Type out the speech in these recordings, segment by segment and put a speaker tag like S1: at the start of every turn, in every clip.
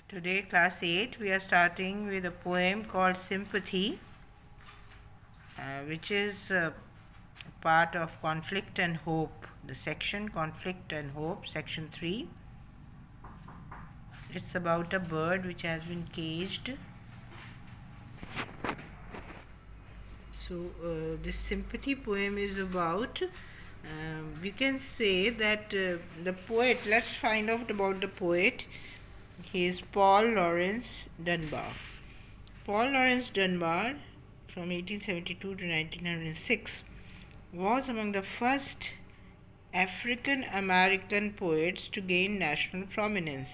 S1: Today, class 8, we are starting with a poem called Sympathy, which is part of Conflict and Hope, the section Conflict and Hope, section 3. It's about a bird which has been caged. So, this sympathy poem is about, we can say that the poet, let's find out about the poet. He is Paul Laurence Dunbar. Paul Laurence Dunbar, from 1872 to 1906, was among the first African American poets to gain national prominence.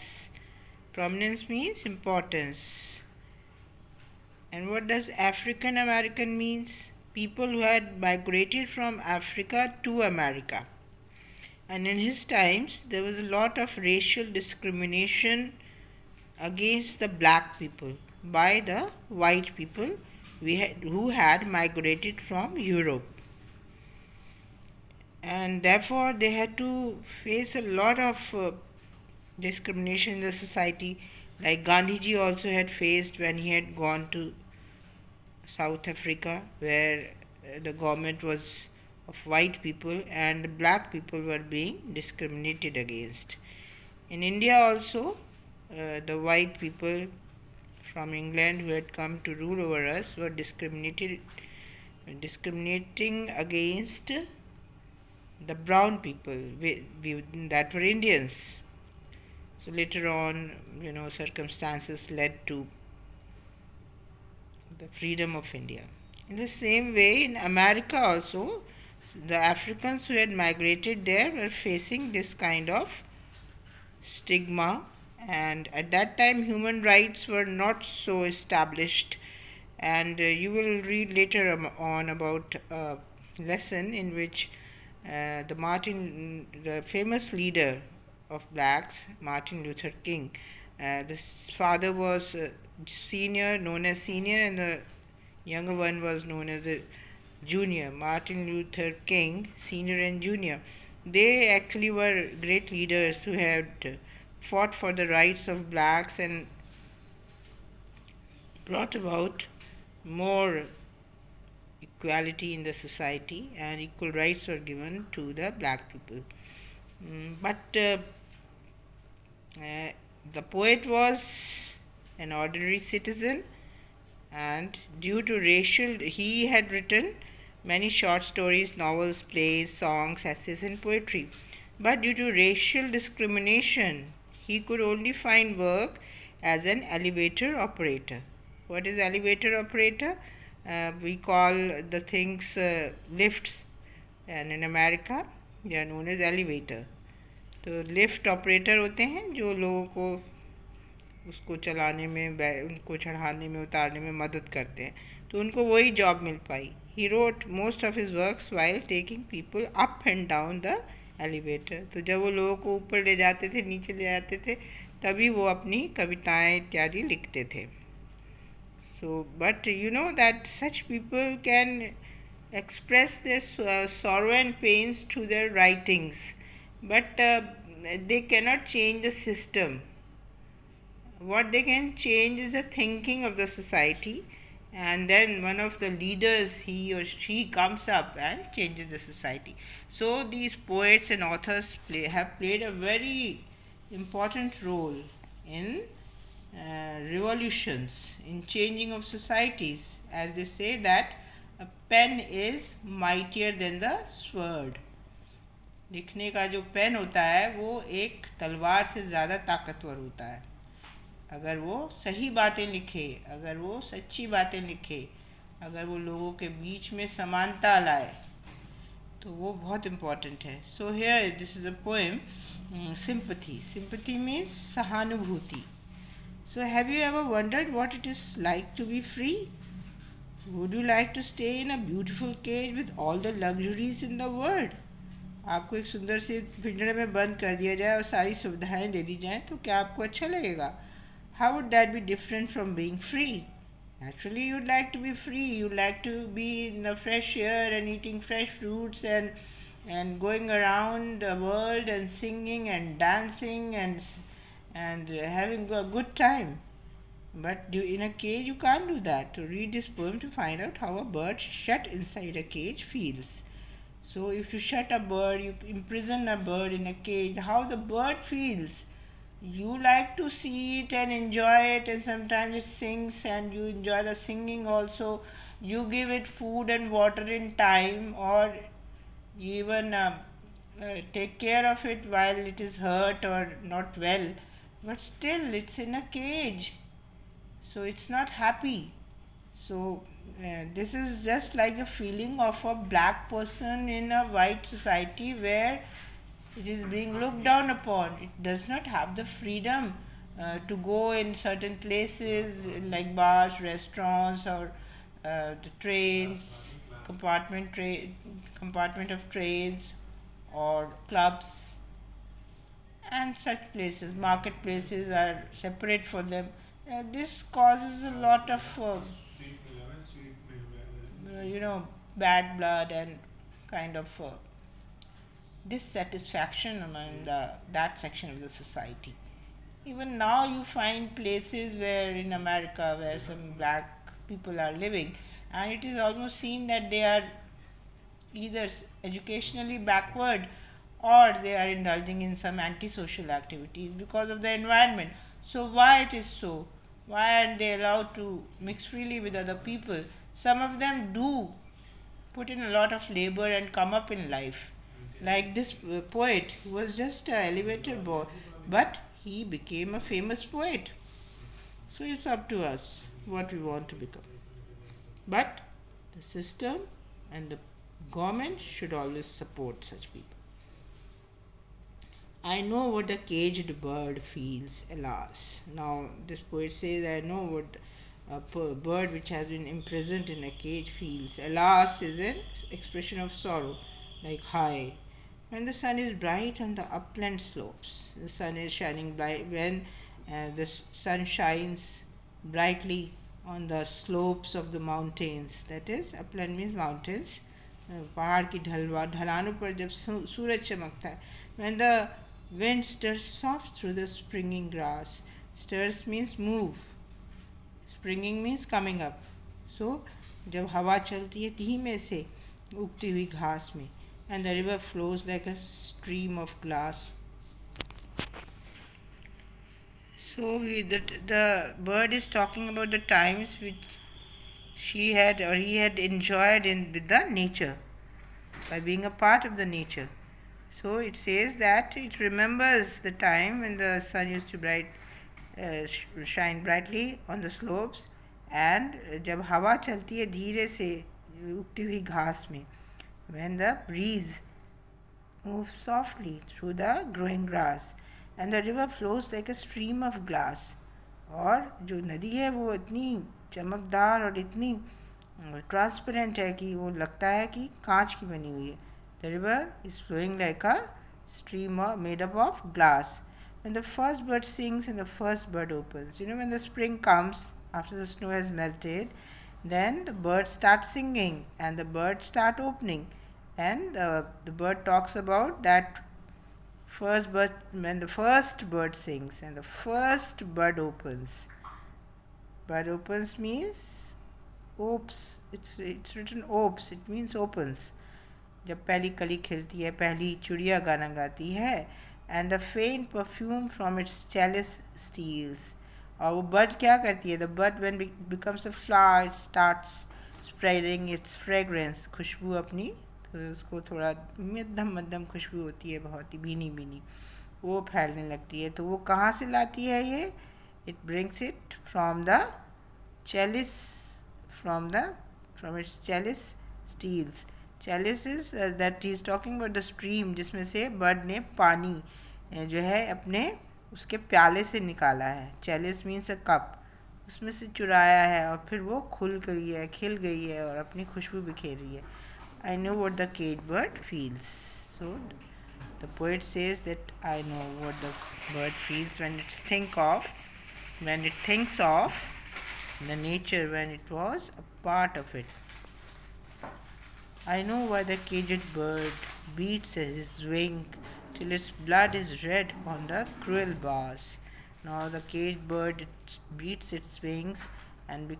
S1: Prominence means importance. And what does African American means? People who had migrated from Africa to America. And in his times, there was a lot of racial discrimination against the black people by the white people who had migrated from Europe. And therefore, they had to face a lot of discrimination in the society, like Gandhiji also had faced when he had gone to South Africa, where the government was of white people and black people were being discriminated against. In India also, the white people from England who had come to rule over us were discriminating against the brown people that were Indians. So later on, circumstances led to the freedom of India. In the same way, in America also, the Africans who had migrated there were facing this kind of stigma, and at that time human rights were not so established. And you will read later on about a lesson in which the famous leader of blacks, Martin Luther King, his father was known as senior, and the younger one was known as a junior. Martin Luther King, senior and junior, they actually were great leaders who had fought for the rights of blacks and brought about more equality in the society, and equal rights were given to the black people. But the poet was an ordinary citizen, and due to he had written many short stories, novels, plays, songs, essays, and poetry. But due to racial discrimination, he could only find work as an elevator operator. What is elevator operator? We call the things lifts, and in America they are known as elevator. तो lift operator होते हैं जो लोगों को उसको चलाने में उनको चढ़ाने में उतारने में मदद करते हैं, तो उनको वही job mill pi. He wrote most of his works while taking people up and down the elevator. तो जब वो लोगों को ऊपर ले जाते थे, नीचे ले जाते थे, तभी वो अपनी कविताएं इत्यादि लिखते थे. So, but you know that such people can express their sorrow and pains through their writings, but they cannot change the system. What they can change is the thinking of the society, and then one of the leaders, he or she, comes up and changes the society. So these poets and authors have played a very important role in revolutions, in changing of societies, as they say that a pen is mightier than the sword. लिखने का जो pen होता है वो एक तलवार से ज़्यादा ताकतवर होता है. अगर वो सही बातें लिखे, अगर वो सच्ची बातें लिखे, अगर वो लोगों के बीच में समानता लाए, तो वो बहुत इम्पोर्टेंट है. So here this is a poem, sympathy. Sympathy means सहानुभूति. So, have you ever wondered what it is like to be free? Would you like to stay in a beautiful cage with all the luxuries in the world? आपको एक सुंदर से पिंजरे में बंद कर दिया जाए और सारी सुविधाएं दे दी जाएं, तो क्या आपको अच्छा लगेगा? How would that be different from being free? Naturally, you'd like to be free. You'd like to be in the fresh air and eating fresh fruits and going around the world and singing and dancing and having a good time. But in a cage, you can't do that. To read this poem to find out how a bird shut inside a cage feels. So, if you shut a bird, you imprison a bird in a cage, how the bird feels. You like to see it and enjoy it, and sometimes it sings and you enjoy the singing also. You give it food and water in time, or you even take care of it while it is hurt or not well, but still it's in a cage, so it's not happy. So this is just like the feeling of a black person in a white society where it is being looked down upon. It does not have the freedom to go in certain places like bars, restaurants, or the trains, compartment of trains, or clubs, and such places. Marketplaces are separate for them. This causes a lot of bad blood and kind of dissatisfaction among that section of the society. Even now, you find places where in America where some black people are living, and it is almost seen that they are either educationally backward or they are indulging in some antisocial activities because of the environment. So, why it is so? Why aren't they allowed to mix freely with other people? Some of them do put in a lot of labor and come up in life. Like this poet who was just an elevator boy, but he became a famous poet. So it's up to us what we want to become. But the system and the government should always support such people. I know what a caged bird feels, alas. Now, this poet says, I know what a bird which has been imprisoned in a cage feels. Alas is an expression of sorrow, like hi. When the sun is bright on the upland slopes, the sun is shining bright. When the sun shines brightly on the slopes of the mountains, that is, upland means mountains, पहाड़ की ढलानों पर जब सूरज चमकता है, when the wind stirs soft through the springing grass. Stirs means move, springing means coming up. So जब हवा चलती है धीमे से उगती हुई घास में, and the river flows like a stream of glass. So the bird is talking about the times which she had or he had enjoyed with the nature, by being a part of the nature. So it says that it remembers the time when the sun used to shine brightly on the slopes, and जब हवा चलती है धीरे से उगती हुई घास में, when the breeze moves softly through the growing grass, and the river flows like a stream of glass. और जो नदी है वो इतनी चमकदार और इतनी ट्रांसपेरेंट है कि वो लगता है कि कांच की बनी हुई है. The river is flowing like a stream made up of glass. When the first bird sings and the first bird opens, when the spring comes after the snow has melted, then the birds start singing and the birds start opening. And the bird talks about that first bird, when the first bird sings and the first bird opens. Bird opens means opes. It's written opes. It means opens. जब पहली कली खिलती है, पहली चिड़िया गाना गाती है, and the faint perfume from its chalice steals. और वो बर्ड क्या करती है? The bird when becomes a flower, it starts spreading its fragrance, खुशबू अपनी, तो उसको थोड़ा मध्यम खुशबू होती है, बहुत ही भीनी भीनी, वो फैलने लगती है. तो वो कहाँ से लाती है ये? It brings it from the chalice, from its chalice steals. Chalice is that he is talking about the stream जिसमें से बर्ड ने पानी जो है अपने उसके प्याले से निकाला है. Chalice means a cup. उसमें से चुराया है और फिर वो खुल गई है, खिल गई है और अपनी खुशबू बिखेर रही है. I know what the caged bird feels. So the poet says that I know what the bird feels when it thinks of the nature when it was a part of it. I know why the caged bird beats his wing till its blood is red on the cruel bars. Now the caged bird beats its wings and